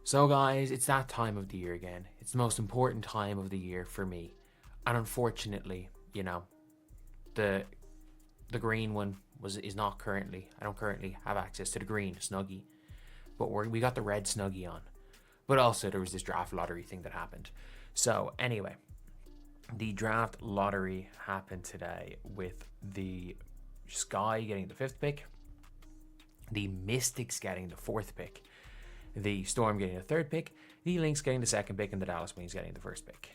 So guys, it's that time of the year again. It's the most important time of the year for me. And unfortunately, the green one is not currently. I don't currently have access to the green Snuggie. But we got the red Snuggie on. But also there was this draft lottery thing that happened. So anyway, the draft lottery happened today with the Sky getting the 5th pick, the Mystics getting the 4th pick, the Storm getting the 3rd pick, the Lynx getting the 2nd pick, and the Dallas Wings getting the 1st pick.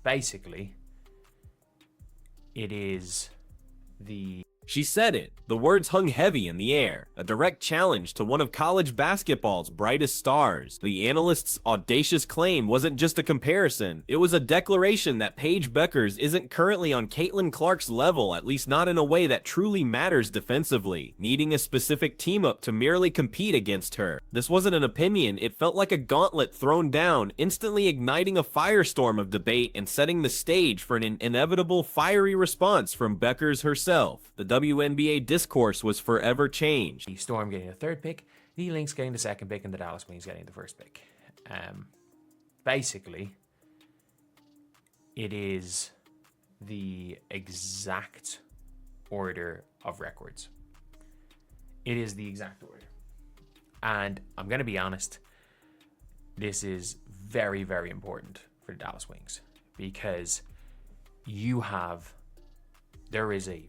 Basically, it is the... She said it. The words hung heavy in the air, a direct challenge to one of college basketball's brightest stars. The Analyst's audacious claim wasn't just a comparison, it was a declaration that Paige Bueckers isn't currently on Caitlin Clark's level, at least not in a way that truly matters defensively, needing a specific team-up to merely compete against her. This wasn't an opinion, it felt like a gauntlet thrown down, instantly igniting a firestorm of debate and setting the stage for an inevitable fiery response from Bueckers herself. The WNBA discourse was forever changed. The Storm getting the 3rd pick, the Lynx getting the 2nd pick, and the Dallas Wings getting the 1st pick. Basically, it is the exact order of records. It is the exact order. And I'm going to be honest, this is very, very important for the Dallas Wings because there is a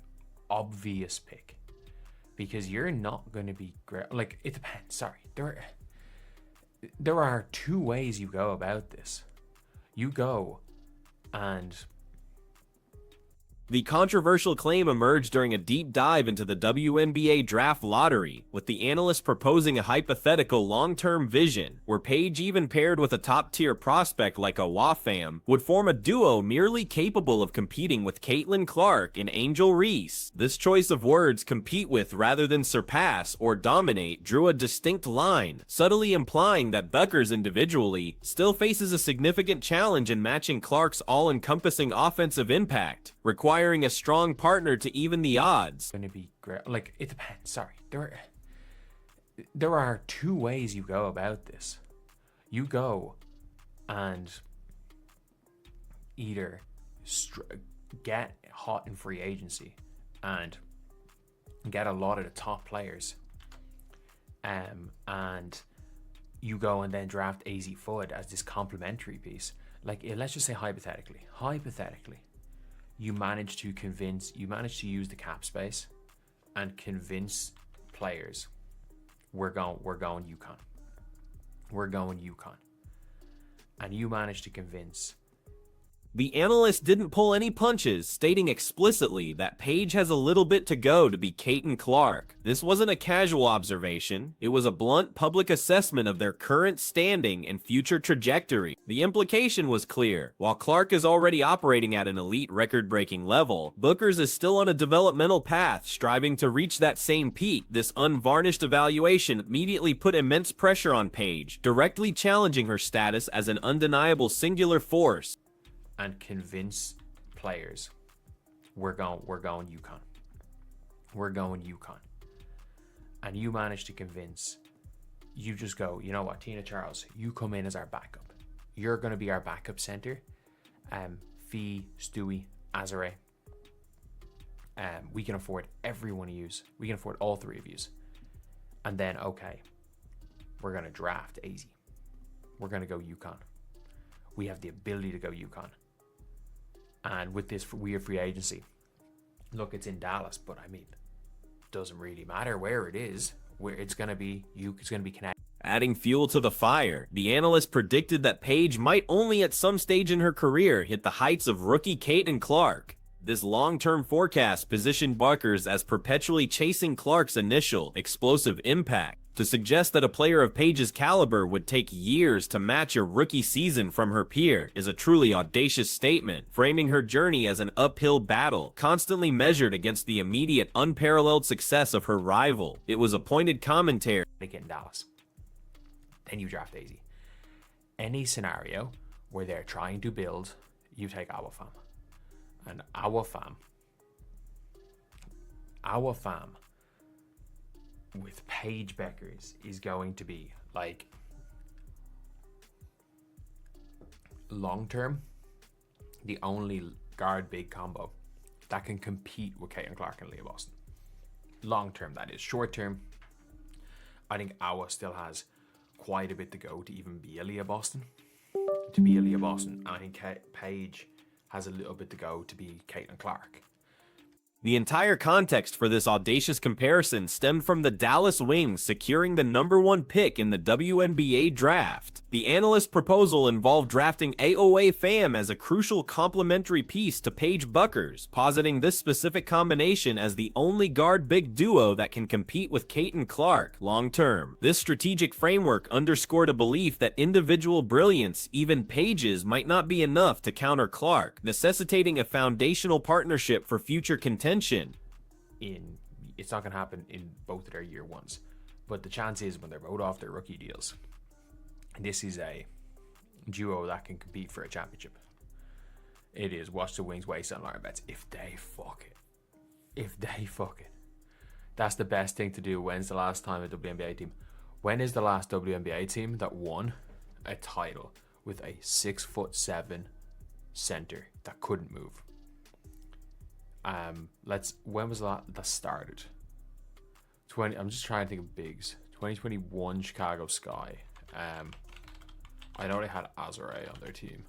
obvious pick because you're not going to be great. Like, it depends. Sorry. There are two ways you go about this. You go and... The controversial claim emerged during a deep dive into the WNBA draft lottery, with the analyst proposing a hypothetical long-term vision, where Paige, even paired with a top-tier prospect like a Wafam, would form a duo merely capable of competing with Caitlin Clark and Angel Reese. This choice of words, compete with rather than surpass or dominate, drew a distinct line, subtly implying that Bueckers individually still faces a significant challenge in matching Clark's all-encompassing offensive impact, requiring a strong partner to even the odds. Going to be great. Like, it depends. Sorry. There are two ways you go about this. You go and either get hot in free agency and get a lot of the top players, and you go and then draft AZ Fudd as this complementary piece. Like, let's just say hypothetically, you manage to use the cap space and convince players we're going UConn. And you manage to convince... The analyst didn't pull any punches, stating explicitly that Paige has a little bit to go to be Caitlin Clark. This wasn't a casual observation, it was a blunt public assessment of their current standing and future trajectory. The implication was clear. While Clark is already operating at an elite record-breaking level, Bueckers is still on a developmental path, striving to reach that same peak. This unvarnished evaluation immediately put immense pressure on Paige, directly challenging her status as an undeniable singular force. And convince players we're going UConn. And you manage to convince, you just go, you know what, Tina Charles, you come in as our backup. You're going to be our backup center. Fee, Stewie, Azare. We can afford every one of yous. We can afford all three of yous. And then, okay, we're going to draft AZ. We're going to go UConn. We have the ability to go UConn. And with this weird free agency, look, it's in Dallas, but I mean, doesn't really matter where it is. Where it's going to be connected. Adding fuel to the fire, the analyst predicted that Paige might only at some stage in her career hit the heights of rookie Caitlin Clark. This long-term forecast positioned Bueckers as perpetually chasing Clark's initial, explosive impact. To suggest that a player of Paige's caliber would take years to match a rookie season from her peer is a truly audacious statement, framing her journey as an uphill battle, constantly measured against the immediate, unparalleled success of her rival. It was a pointed commentary. In Dallas. Then you draft AZ. Any scenario where they're trying to build, you take Awafam. And Awafam with Paige Bueckers is going to be like long term, the only guard big combo that can compete with Caitlin Clark and Aaliyah Boston. Long term, that is. Short term, I think Awa still has quite a bit to go to even be Aaliyah Boston. And I think Paige has a little bit to go to be Caitlin Clark. The entire context for this audacious comparison stemmed from the Dallas Wings securing the #1 pick in the WNBA draft. The Analyst proposal involved drafting AOA Fam as a crucial complementary piece to Paige Bueckers, positing this specific combination as the only guard-big duo that can compete with Caitlin Clark long-term. This strategic framework underscored a belief that individual brilliance, even Paige's, might not be enough to counter Clark, necessitating a foundational partnership for future contention. It's not going to happen in both of their year ones, but the chance is when they're both off their rookie deals, this is a duo that can compete for a championship. It is. Watch the Wings waste on Lauren Betts if they fuck it. That's the best thing to do. When's the last time a WNBA team? When is the last WNBA team that won a title with a 6'7" center that couldn't move? When was that started? I'm just trying to think of bigs. 2021 Chicago Sky. I know they had Azure on their team.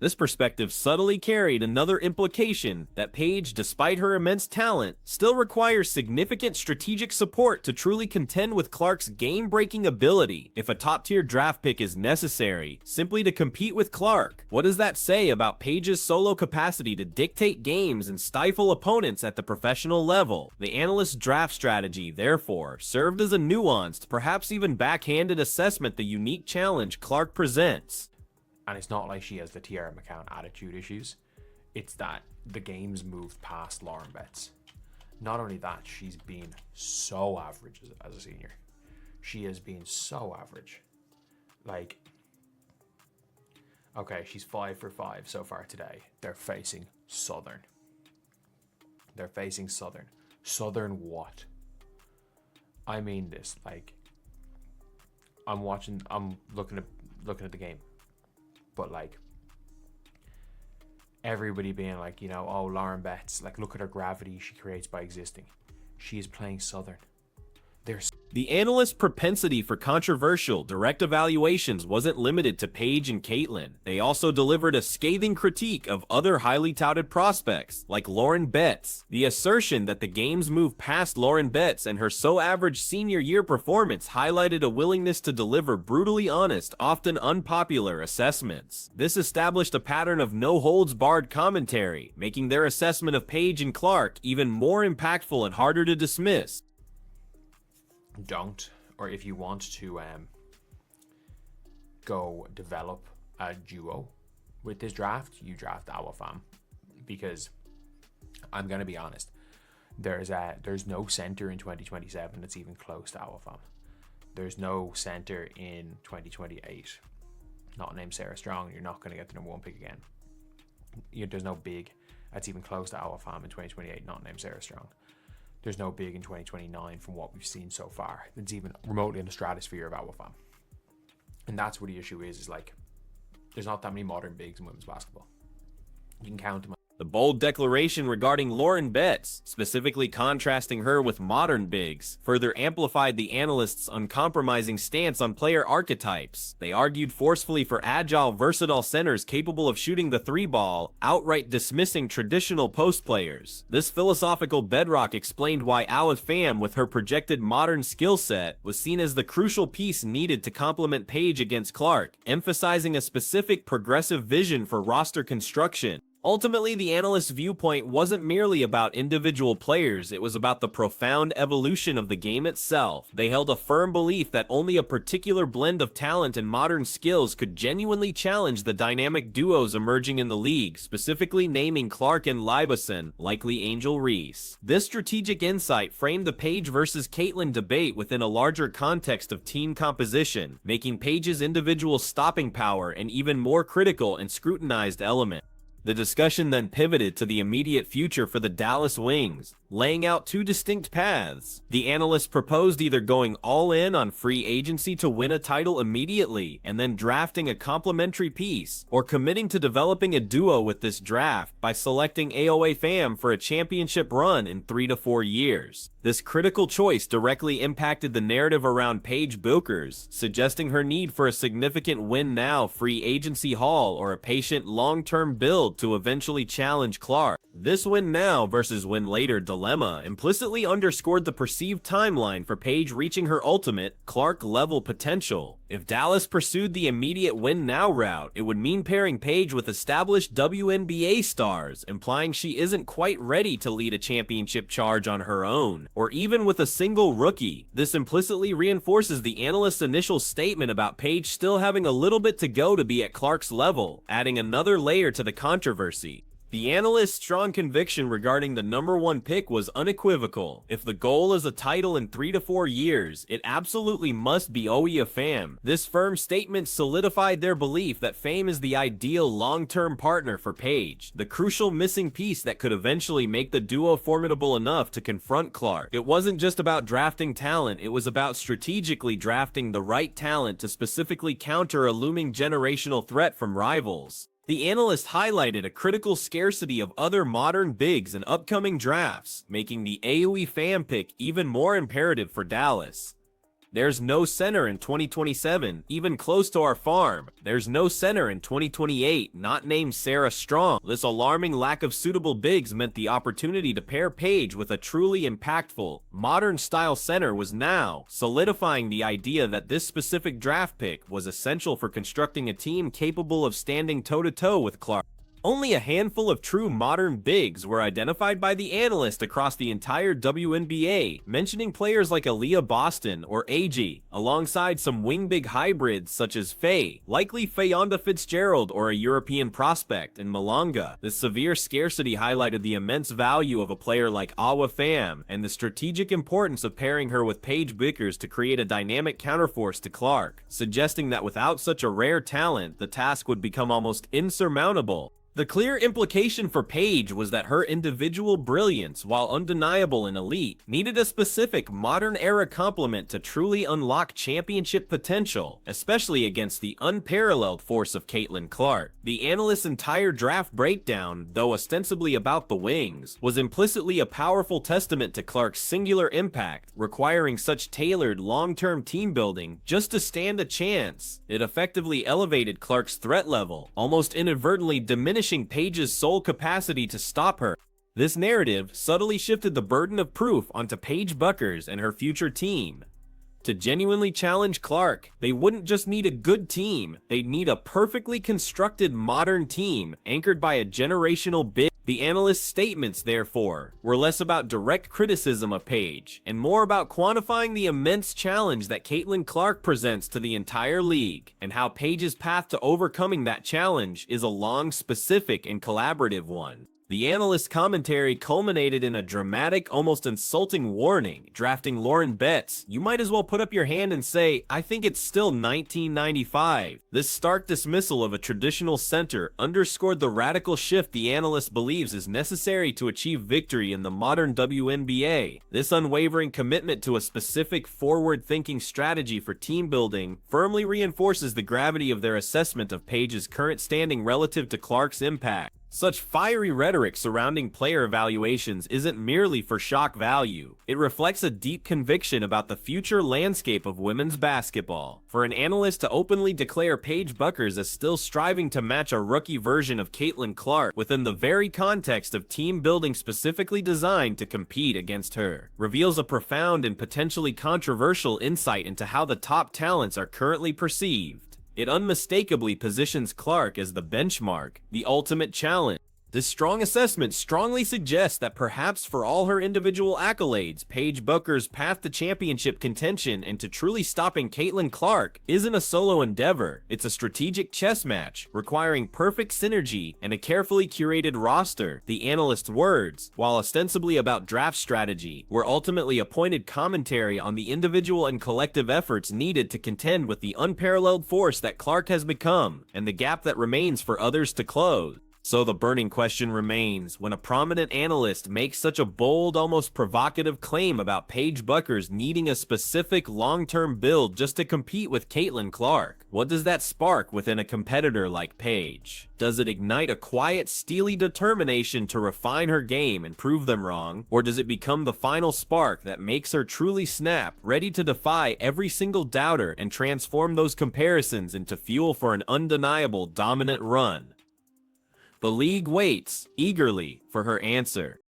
This perspective subtly carried another implication that Paige, despite her immense talent, still requires significant strategic support to truly contend with Clark's game-breaking ability. If a top-tier draft pick is necessary, simply to compete with Clark, what does that say about Paige's solo capacity to dictate games and stifle opponents at the professional level? The Analyst's draft strategy, therefore, served as a nuanced, perhaps even backhanded assessment the unique challenge Clark presents. And it's not like she has the Tiara McCown attitude issues. It's that the game's moved past Lauren Betts. Not only that, she's been so average as a senior. She has been so average. Like, okay, she's 5 for 5 so far today. They're facing Southern. Southern what? I mean this, like, I'm looking at the game. But like everybody being like, oh, Lauren Betts, like, look at her gravity she creates by existing. She is playing Southern. The Analyst's propensity for controversial, direct evaluations wasn't limited to Paige and Caitlin. They also delivered a scathing critique of other highly touted prospects, like Lauren Betts. The assertion that the game's moved past Lauren Betts and her so-average senior year performance highlighted a willingness to deliver brutally honest, often unpopular assessments. This established a pattern of no-holds-barred commentary, making their assessment of Paige and Clark even more impactful and harder to dismiss. Don't, or if you want to go develop a duo with this draft, you draft Awafam, because I'm gonna be honest, there's no center in 2027 that's even close to Awafam. There's no center in 2028 not named Sarah Strong. You're not gonna get the #1 pick again. There's no big that's even close to Awafam in 2028 not named Sarah Strong. There's no big in 2029 from what we've seen so far that's even remotely in the stratosphere of Awafam. And that's what the issue is like, there's not that many modern bigs in women's basketball. You can count them. The bold declaration regarding Lauren Betts, specifically contrasting her with modern bigs, further amplified the Analyst's uncompromising stance on player archetypes. They argued forcefully for agile, versatile centers capable of shooting the 3-ball, outright dismissing traditional post players. This philosophical bedrock explained why Aaliyah Fam, with her projected modern skill set, was seen as the crucial piece needed to complement Paige against Clark, emphasizing a specific progressive vision for roster construction. Ultimately, the Analyst's viewpoint wasn't merely about individual players, it was about the profound evolution of the game itself. They held a firm belief that only a particular blend of talent and modern skills could genuinely challenge the dynamic duos emerging in the league, specifically naming Clark and Libason, likely Angel Reese. This strategic insight framed the Paige versus Caitlin debate within a larger context of team composition, making Paige's individual stopping power an even more critical and scrutinized element. The discussion then pivoted to the immediate future for the Dallas Wings, laying out two distinct paths. The analyst proposed either going all in on free agency to win a title immediately and then drafting a complementary piece, or committing to developing a duo with this draft by selecting AOA fam for a championship run in 3 to 4 years. This critical choice directly impacted the narrative around Paige Bueckers, suggesting her need for a significant win-now free agency haul or a patient long-term build to eventually challenge Clark. This win-now versus win-later dilemma implicitly underscored the perceived timeline for Paige reaching her ultimate, Clark-level potential. If Dallas pursued the immediate win-now route, it would mean pairing Paige with established WNBA stars, implying she isn't quite ready to lead a championship charge on her own, or even with a single rookie. This implicitly reinforces the analyst's initial statement about Paige still having a little bit to go to be at Clark's level, adding another layer to the controversy. The analyst's strong conviction regarding the #1 pick was unequivocal. If the goal is a title in 3 to 4 years, it absolutely must be Aaliyah fam. This firm statement solidified their belief that fame is the ideal long-term partner for Paige, the crucial missing piece that could eventually make the duo formidable enough to confront Clark. It wasn't just about drafting talent, it was about strategically drafting the right talent to specifically counter a looming generational threat from rivals. The analyst highlighted a critical scarcity of other modern bigs in upcoming drafts, making the AOE fam pick even more imperative for Dallas. There's no center in 2027, even close to our farm. There's no center in 2028, not named Sarah Strong. This alarming lack of suitable bigs meant the opportunity to pair Paige with a truly impactful, modern-style center was now, solidifying the idea that this specific draft pick was essential for constructing a team capable of standing toe-to-toe with Clark. Only a handful of true modern bigs were identified by the analyst across the entire WNBA, mentioning players like Aaliyah Boston or AG, alongside some wing big hybrids such as Faye, likely Fayonda Fitzgerald or a European prospect in Malanga. The severe scarcity highlighted the immense value of a player like Awa Pham and the strategic importance of pairing her with Paige Bueckers to create a dynamic counterforce to Clark, suggesting that without such a rare talent, the task would become almost insurmountable. The clear implication for Paige was that her individual brilliance, while undeniable and elite, needed a specific modern-era complement to truly unlock championship potential, especially against the unparalleled force of Caitlin Clark. The analyst's entire draft breakdown, though ostensibly about the Wings, was implicitly a powerful testament to Clark's singular impact, requiring such tailored, long-term team building just to stand a chance. It effectively elevated Clark's threat level, almost inadvertently diminishing Paige's sole capacity to stop her. This narrative subtly shifted the burden of proof onto Paige Bueckers and her future team. To genuinely challenge Clark, they wouldn't just need a good team, they'd need a perfectly constructed modern team anchored by a generational big. The analyst's statements, therefore, were less about direct criticism of Paige and more about quantifying the immense challenge that Caitlin Clark presents to the entire league, and how Paige's path to overcoming that challenge is a long, specific, and collaborative one. The analyst's commentary culminated in a dramatic, almost insulting warning, drafting Lauren Betts. You might as well put up your hand and say, I think it's still 1995. This stark dismissal of a traditional center underscored the radical shift the analyst believes is necessary to achieve victory in the modern WNBA. This unwavering commitment to a specific forward-thinking strategy for team building firmly reinforces the gravity of their assessment of Paige's current standing relative to Clark's impact. Such fiery rhetoric surrounding player evaluations isn't merely for shock value. It reflects a deep conviction about the future landscape of women's basketball. For an analyst to openly declare Paige Bueckers as still striving to match a rookie version of Caitlin Clark within the very context of team building specifically designed to compete against her, reveals a profound and potentially controversial insight into how the top talents are currently perceived. It unmistakably positions Clark as the benchmark, the ultimate challenge. This strong assessment strongly suggests that perhaps for all her individual accolades, Paige Bueckers' path to championship contention and to truly stopping Caitlin Clark isn't a solo endeavor. It's a strategic chess match, requiring perfect synergy and a carefully curated roster. The analyst's words, while ostensibly about draft strategy, were ultimately a pointed commentary on the individual and collective efforts needed to contend with the unparalleled force that Clark has become, and the gap that remains for others to close. So the burning question remains, when a prominent analyst makes such a bold, almost provocative claim about Paige Bueckers needing a specific long-term build just to compete with Caitlin Clark, what does that spark within a competitor like Paige? Does it ignite a quiet, steely determination to refine her game and prove them wrong? Or does it become the final spark that makes her truly snap, ready to defy every single doubter and transform those comparisons into fuel for an undeniable dominant run? The league waits eagerly for her answer.